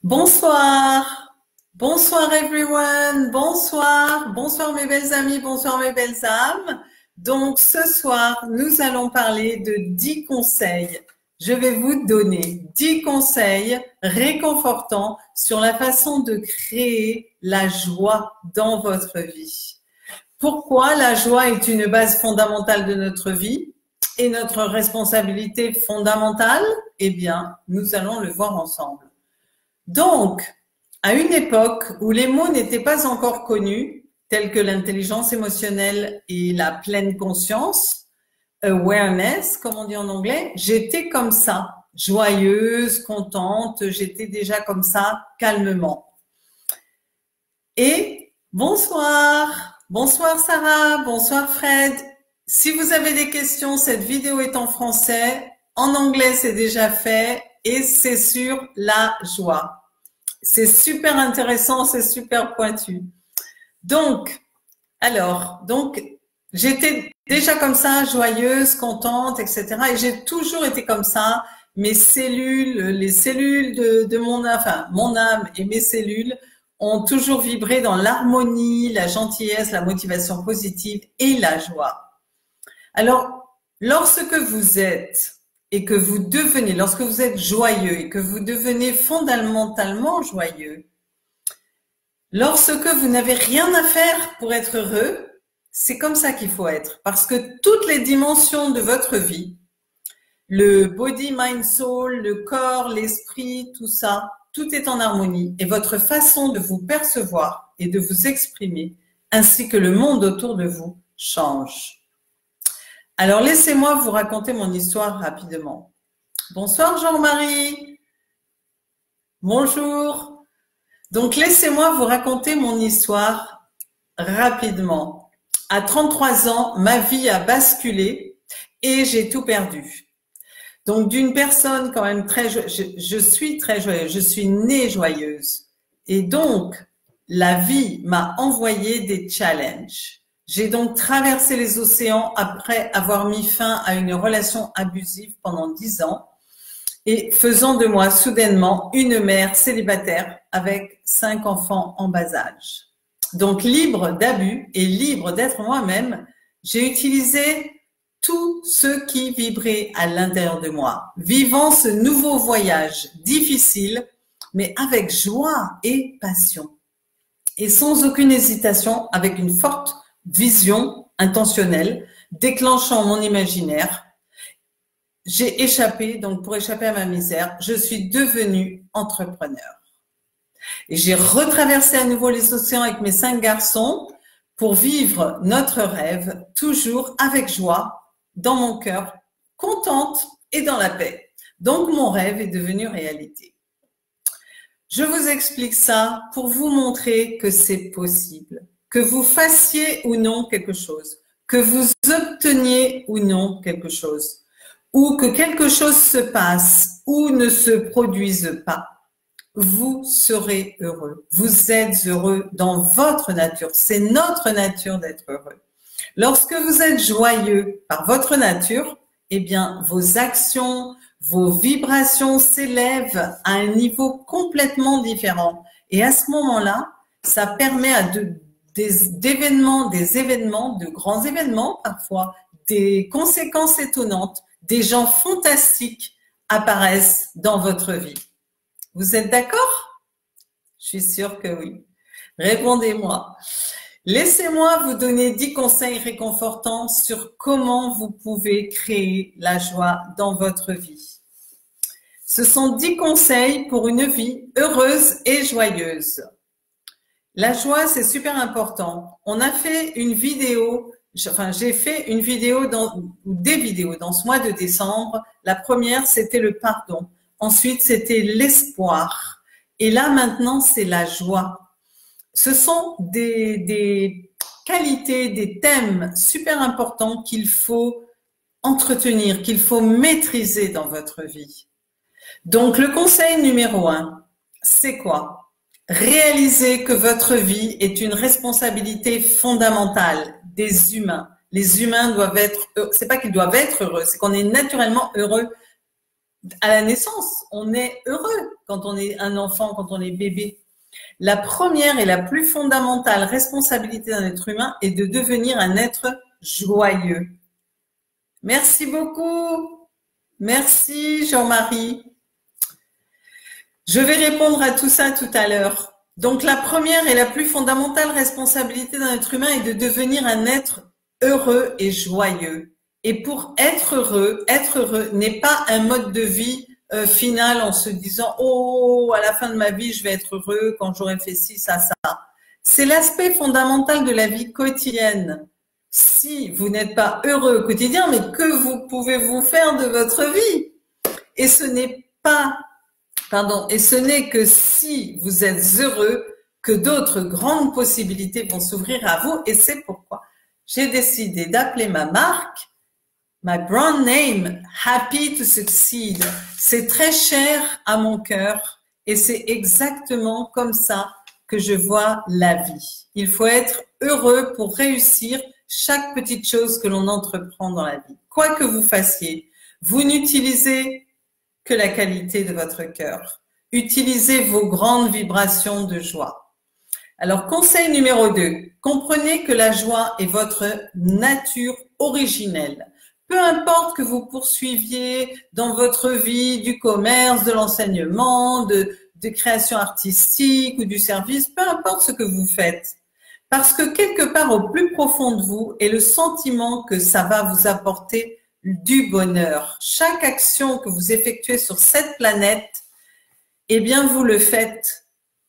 Bonsoir, bonsoir everyone, bonsoir mes belles amies, bonsoir mes belles âmes. Donc ce soir, nous allons parler de 10 conseils. Je vais vous donner 10 conseils réconfortants sur la façon de créer la joie dans votre vie. Pourquoi la joie est une base fondamentale de notre vie et notre responsabilité fondamentale? Eh bien, nous allons le voir ensemble. Donc, à une époque où les mots n'étaient pas encore connus, tels que l'intelligence émotionnelle et la pleine conscience, awareness, comme on dit en anglais, j'étais comme ça, joyeuse, contente, j'étais déjà comme ça, calmement. Et bonsoir Sarah, bonsoir Fred. Si vous avez des questions, cette vidéo est en français, en anglais c'est déjà fait et c'est sur la joie. C'est super intéressant, c'est super pointu. Donc, j'étais déjà comme ça, joyeuse, contente, etc. Et j'ai toujours été comme ça. Mes cellules, les cellules de mon âme, enfin, mon âme et mes cellules ont toujours vibré dans l'harmonie, la gentillesse, la motivation positive et la joie. Alors, lorsque vous êtes et que vous devenez, lorsque vous êtes joyeux et que vous devenez fondamentalement joyeux, lorsque vous n'avez rien à faire pour être heureux, c'est comme ça qu'il faut être. Parce que toutes les dimensions de votre vie, le body, mind, soul, le corps, l'esprit, tout ça, tout est en harmonie. Et votre façon de vous percevoir et de vous exprimer, ainsi que le monde autour de vous, change. Alors, laissez-moi vous raconter mon histoire rapidement. Bonsoir Jean-Marie. Bonjour. Donc, laissez-moi vous raconter mon histoire rapidement. À 33 ans, ma vie a basculé et j'ai tout perdu. Donc, d'une personne quand même très joyeuse, je suis très joyeuse, je suis née joyeuse. Et donc, la vie m'a envoyé des challenges. J'ai donc traversé les océans après avoir mis fin à une relation abusive pendant 10 ans et faisant de moi soudainement une mère célibataire avec 5 enfants en bas âge. Donc libre d'abus et libre d'être moi-même, j'ai utilisé tout ce qui vibrait à l'intérieur de moi, vivant ce nouveau voyage difficile, mais avec joie et passion. Et sans aucune hésitation, avec une forte vision intentionnelle, déclenchant mon imaginaire, j'ai échappé, donc pour échapper à ma misère, je suis devenue entrepreneur. Et j'ai retraversé à nouveau les océans avec mes 5 garçons pour vivre notre rêve, toujours avec joie, dans mon cœur, contente et dans la paix. Donc mon rêve est devenu réalité. Je vous explique ça pour vous montrer que c'est possible. Que vous fassiez ou non quelque chose, que vous obteniez ou non quelque chose, ou que quelque chose se passe ou ne se produise pas, vous serez heureux. Vous êtes heureux dans votre nature. C'est notre nature d'être heureux. Lorsque vous êtes joyeux par votre nature, eh bien, vos actions, vos vibrations s'élèvent à un niveau complètement différent. Et à ce moment-là, ça permet à des événements, de grands événements parfois, des conséquences étonnantes, des gens fantastiques apparaissent dans votre vie. Vous êtes d'accord? Je suis sûre que oui. Répondez-moi. Laissez-moi vous donner 10 conseils réconfortants sur comment vous pouvez créer la joie dans votre vie. Ce sont 10 conseils pour une vie heureuse et joyeuse. La joie, c'est super important. On a fait une vidéo, j'ai fait une vidéo ou des vidéos dans ce mois de décembre. La première, c'était le pardon. Ensuite, c'était l'espoir. Et là, maintenant, c'est la joie. Ce sont des qualités, des thèmes super importants qu'il faut entretenir, qu'il faut maîtriser dans votre vie. Donc, le conseil numéro 1, c'est quoi? Réalisez que votre vie est une responsabilité fondamentale des humains. Les humains doivent être, c'est pas qu'ils doivent être heureux, c'est qu'on est naturellement heureux à la naissance. On est heureux quand on est un enfant, quand on est bébé. La première et la plus fondamentale responsabilité d'un être humain est de devenir un être joyeux. Merci beaucoup. Merci Jean-Marie. Je vais répondre à tout ça tout à l'heure. Donc la première et la plus fondamentale responsabilité d'un être humain est de devenir un être heureux et joyeux. Et pour être heureux n'est pas un mode de vie final en se disant « Oh, à la fin de ma vie, je vais être heureux quand j'aurai fait ci, ça, ça ». C'est l'aspect fondamental de la vie quotidienne. Si vous n'êtes pas heureux au quotidien, mais que pouvez-vous faire de votre vie? Et ce n'est que si vous êtes heureux que d'autres grandes possibilités vont s'ouvrir à vous. Et c'est pourquoi j'ai décidé d'appeler ma marque, my brand name, Happy to Succeed. C'est très cher à mon cœur et c'est exactement comme ça que je vois la vie. Il faut être heureux pour réussir chaque petite chose que l'on entreprend dans la vie. Quoi que vous fassiez, vous n'utilisez que la qualité de votre cœur. Utilisez vos grandes vibrations de joie. Alors, conseil numéro 2, comprenez que la joie est votre nature originelle. Peu importe que vous poursuiviez dans votre vie du commerce, de l'enseignement, de création artistique ou du service, peu importe ce que vous faites. Parce que quelque part au plus profond de vous est le sentiment que ça va vous apporter du bonheur. Chaque action que vous effectuez sur cette planète, eh bien, vous le faites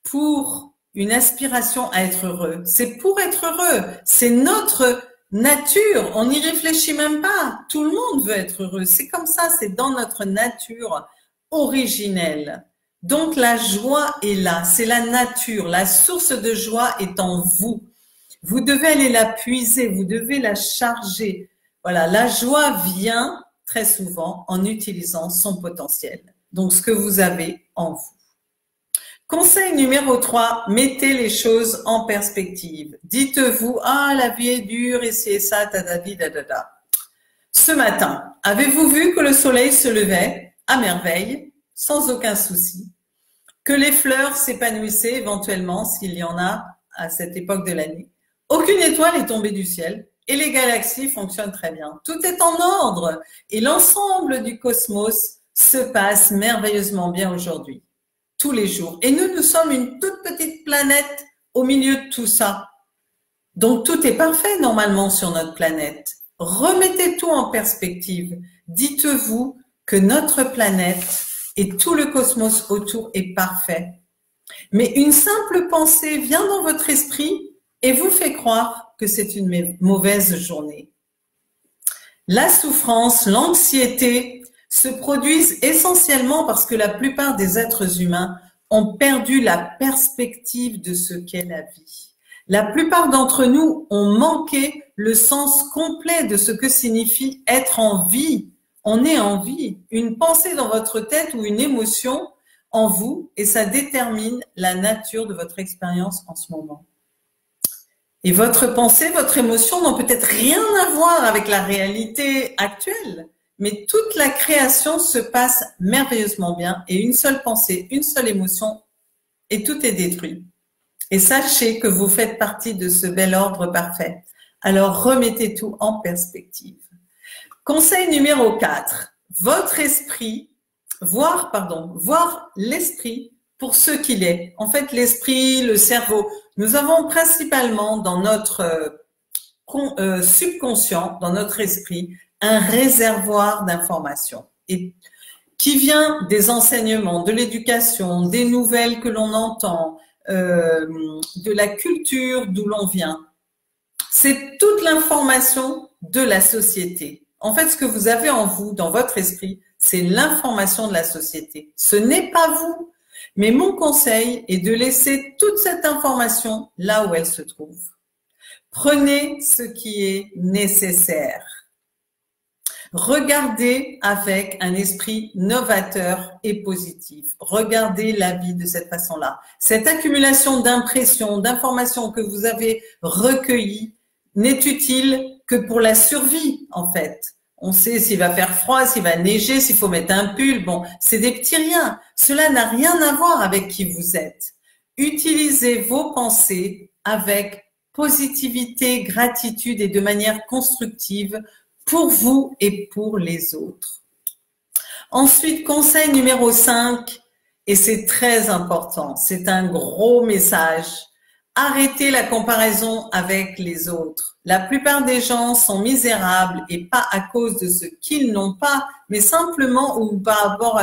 pour une aspiration à être heureux. C'est pour être heureux. C'est notre nature. On n'y réfléchit même pas. Tout le monde veut être heureux. C'est comme ça. C'est dans notre nature originelle. Donc, la joie est là. C'est la nature. La source de joie est en vous. Vous devez aller la puiser. Vous devez la charger. Voilà. La joie vient très souvent en utilisant son potentiel. Donc, ce que vous avez en vous. Conseil numéro 3, mettez les choses en perspective. Dites-vous, ah, la vie est dure, et c'est ça, tadadi, dadada. Ce matin, avez-vous vu que le soleil se levait à merveille, sans aucun souci, que les fleurs s'épanouissaient éventuellement, s'il y en a à cette époque de l'année. Aucune étoile est tombée du ciel et les galaxies fonctionnent très bien. Tout est en ordre et l'ensemble du cosmos se passe merveilleusement bien aujourd'hui. Tous les jours. Et nous sommes une toute petite planète au milieu de tout ça. Donc, tout est parfait normalement sur notre planète. Remettez tout en perspective. Dites-vous que notre planète et tout le cosmos autour est parfait. Mais une simple pensée vient dans votre esprit et vous fait croire que c'est une mauvaise journée. La souffrance, l'anxiété, se produisent essentiellement parce que la plupart des êtres humains ont perdu la perspective de ce qu'est la vie. La plupart d'entre nous ont manqué le sens complet de ce que signifie être en vie. On est en vie. Une pensée dans votre tête ou une émotion en vous et ça détermine la nature de votre expérience en ce moment. Et votre pensée, votre émotion n'ont peut-être rien à voir avec la réalité actuelle. Mais toute la création se passe merveilleusement bien et une seule pensée, une seule émotion et tout est détruit. Et sachez que vous faites partie de ce bel ordre parfait. Alors remettez tout en perspective. Conseil numéro 4. Votre esprit, voir l'esprit pour ce qu'il est. En fait, l'esprit, le cerveau, nous avons principalement dans notre subconscient, dans notre esprit, un réservoir d'informations et qui vient des enseignements, de l'éducation, des nouvelles que l'on entend, de la culture d'où l'on vient. C'est toute l'information de la société. En fait, ce que vous avez en vous, dans votre esprit, c'est l'information de la société. Ce n'est pas vous. Mais mon conseil est de laisser toute cette information là où elle se trouve. Prenez ce qui est nécessaire. Regardez avec un esprit novateur et positif. Regardez la vie de cette façon-là. Cette accumulation d'impressions, d'informations que vous avez recueillies n'est utile que pour la survie, en fait. On sait s'il va faire froid, s'il va neiger, s'il faut mettre un pull. Bon, c'est des petits riens. Cela n'a rien à voir avec qui vous êtes. Utilisez vos pensées avec positivité, gratitude et de manière constructive pour vous et pour les autres. Ensuite, conseil numéro 5, et c'est très important, c'est un gros message. Arrêtez la comparaison avec les autres. La plupart des gens sont misérables et pas à cause de ce qu'ils n'ont pas, mais simplement ou par rapport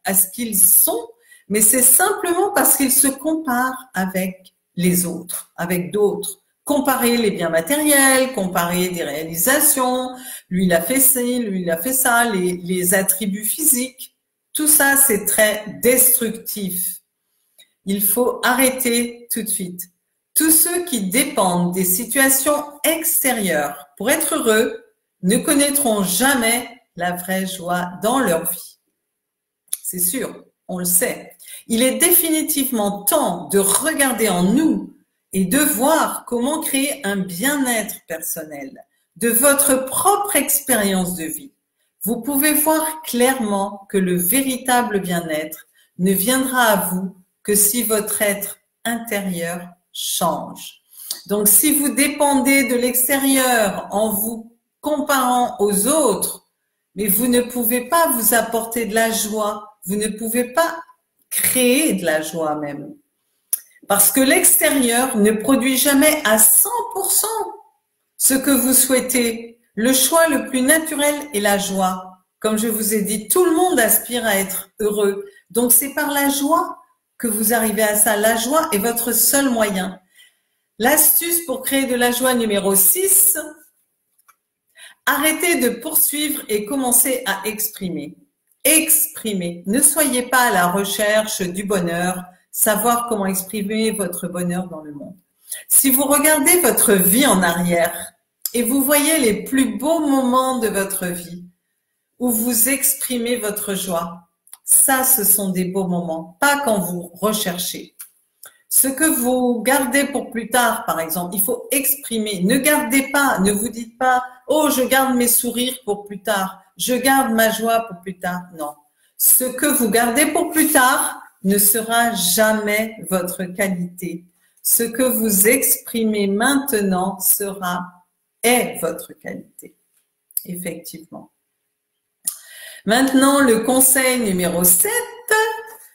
à ce qu'ils sont, mais c'est simplement parce qu'ils se comparent avec les autres, avec d'autres. Comparer les biens matériels, comparer des réalisations, lui il a fait ci, lui il a fait ça, les attributs physiques, tout ça c'est très destructif. Il faut arrêter tout de suite. Tous ceux qui dépendent des situations extérieures pour être heureux ne connaîtront jamais la vraie joie dans leur vie. C'est sûr, on le sait. Il est définitivement temps de regarder en nous et de voir comment créer un bien-être personnel de votre propre expérience de vie. Vous pouvez voir clairement que le véritable bien-être ne viendra à vous que si votre être intérieur change. Donc, si vous dépendez de l'extérieur en vous comparant aux autres, mais vous ne pouvez pas vous apporter de la joie, vous ne pouvez pas créer de la joie même. Parce que l'extérieur ne produit jamais à 100% ce que vous souhaitez. Le choix le plus naturel est la joie. Comme je vous ai dit, tout le monde aspire à être heureux. Donc, c'est par la joie que vous arrivez à ça. La joie est votre seul moyen. L'astuce pour créer de la joie numéro 6, arrêtez de poursuivre et commencez à exprimer. Exprimez. Ne soyez pas à la recherche du bonheur, savoir comment exprimer votre bonheur dans le monde. Si vous regardez votre vie en arrière et vous voyez les plus beaux moments de votre vie où vous exprimez votre joie, ça, ce sont des beaux moments, pas quand vous recherchez. Ce que vous gardez pour plus tard, par exemple, il faut exprimer. Ne gardez pas, ne vous dites pas « Oh, je garde mes sourires pour plus tard, je garde ma joie pour plus tard ». Non. Ce que vous gardez pour plus tard ne sera jamais votre qualité. Ce que vous exprimez maintenant est votre qualité. Effectivement. Maintenant, le conseil numéro 7,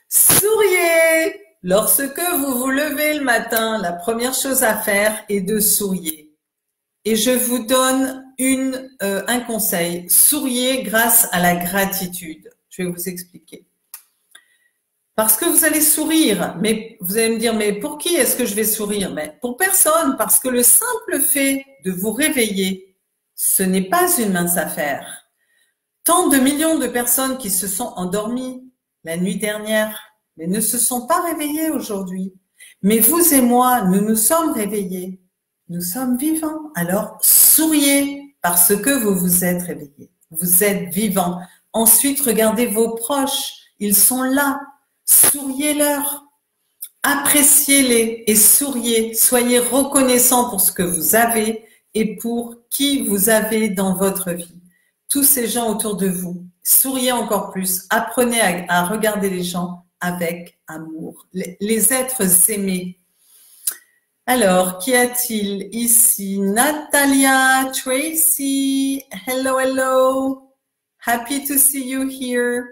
souriez. Lorsque vous vous levez le matin, la première chose à faire est de sourire. Et je vous donne un conseil. Souriez grâce à la gratitude. Je vais vous expliquer. Parce que vous allez sourire, mais vous allez me dire, mais pour qui est-ce que je vais sourire? Mais pour personne, parce que le simple fait de vous réveiller, ce n'est pas une mince affaire. Tant de millions de personnes qui se sont endormies la nuit dernière, mais ne se sont pas réveillées aujourd'hui. Mais vous et moi, nous nous sommes réveillés. Nous sommes vivants. Alors, souriez parce que vous vous êtes réveillés. Vous êtes vivants. Ensuite, regardez vos proches. Ils sont là. Souriez-leur. Appréciez-les et souriez. Soyez reconnaissants pour ce que vous avez et pour qui vous avez dans votre vie. Tous ces gens autour de vous. Souriez encore plus. Apprenez à regarder les gens avec amour. Les êtres aimés. Alors, qu'y a-t-il ici? Natalia, Tracy, hello, hello. Happy to see you here.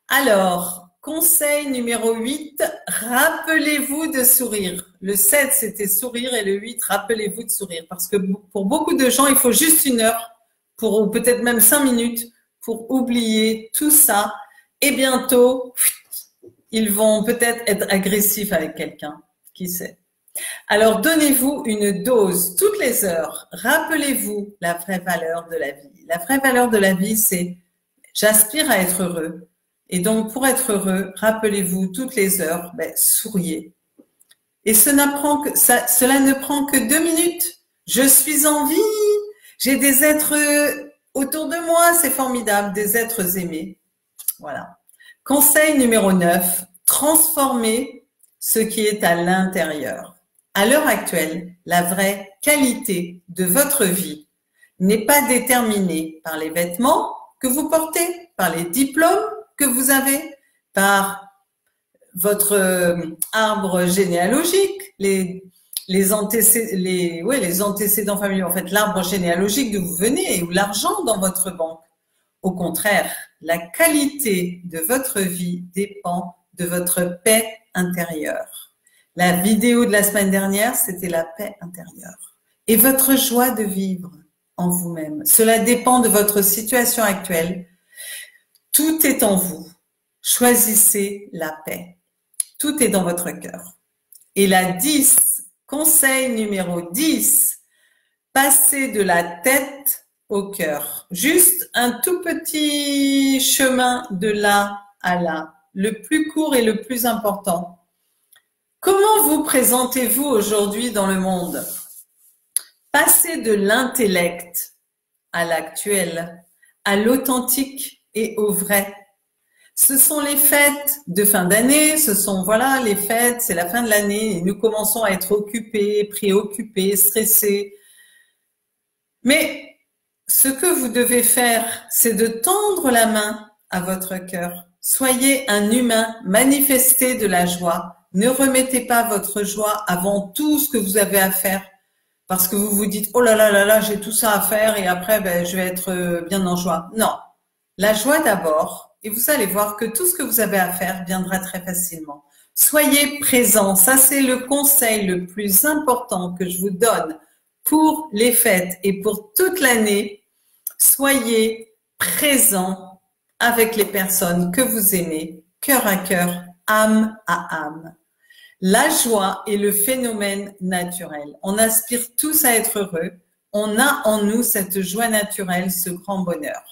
Alors, conseil numéro 8, rappelez-vous de sourire. Le 7, c'était sourire et le 8, rappelez-vous de sourire. Parce que pour beaucoup de gens, il faut juste 1 heure, ou peut-être même 5 minutes pour oublier tout ça. Et bientôt, ils vont peut-être être agressifs avec quelqu'un. Qui sait? Alors, donnez-vous une dose toutes les heures. Rappelez-vous la vraie valeur de la vie. La vraie valeur de la vie, c'est j'aspire à être heureux. Et donc, pour être heureux, rappelez-vous toutes les heures, souriez. Et cela ne prend que 2 minutes. Je suis en vie. J'ai des êtres autour de moi. C'est formidable. Des êtres aimés. Voilà. Conseil numéro 9. Transformez ce qui est à l'intérieur. À l'heure actuelle, la vraie qualité de votre vie n'est pas déterminé par les vêtements que vous portez, par les diplômes que vous avez, par votre arbre généalogique, les antécédents familiaux, en fait, l'arbre généalogique d'où vous venez ou l'argent dans votre banque. Au contraire, la qualité de votre vie dépend de votre paix intérieure. La vidéo de la semaine dernière, c'était la paix intérieure. Et votre joie de vivre en vous-même. Cela dépend de votre situation actuelle. Tout est en vous. Choisissez la paix. Tout est dans votre cœur. Et la 10, conseil numéro 10, passez de la tête au cœur. Juste un tout petit chemin de là à là, le plus court et le plus important. Comment vous présentez-vous aujourd'hui dans le monde? Passez de l'intellect à l'actuel, à l'authentique et au vrai. Ce sont les fêtes de fin d'année, ce sont, voilà, les fêtes, c'est la fin de l'année et nous commençons à être occupés, préoccupés, stressés. Mais ce que vous devez faire, c'est de tendre la main à votre cœur. Soyez un humain, manifestez de la joie. Ne remettez pas votre joie avant tout ce que vous avez à faire parce que vous vous dites « Oh là là là là, j'ai tout ça à faire et après, ben, je vais être bien en joie. » Non, la joie d'abord et vous allez voir que tout ce que vous avez à faire viendra très facilement. Soyez présents, ça c'est le conseil le plus important que je vous donne pour les fêtes et pour toute l'année. Soyez présents avec les personnes que vous aimez, cœur à cœur, âme à âme. La joie est le phénomène naturel. On aspire tous à être heureux. On a en nous cette joie naturelle, ce grand bonheur.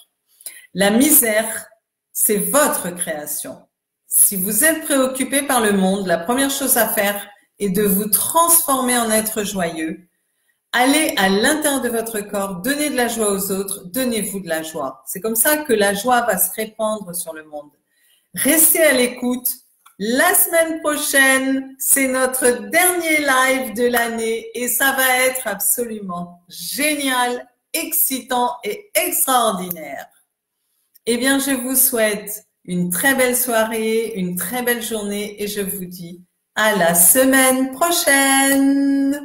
La misère, c'est votre création. Si vous êtes préoccupé par le monde, la première chose à faire est de vous transformer en être joyeux. Allez à l'intérieur de votre corps, donnez de la joie aux autres, donnez-vous de la joie. C'est comme ça que la joie va se répandre sur le monde. Restez à l'écoute. La semaine prochaine, c'est notre dernier live de l'année et ça va être absolument génial, excitant et extraordinaire. Eh bien, je vous souhaite une très belle soirée, une très belle journée et je vous dis à la semaine prochaine.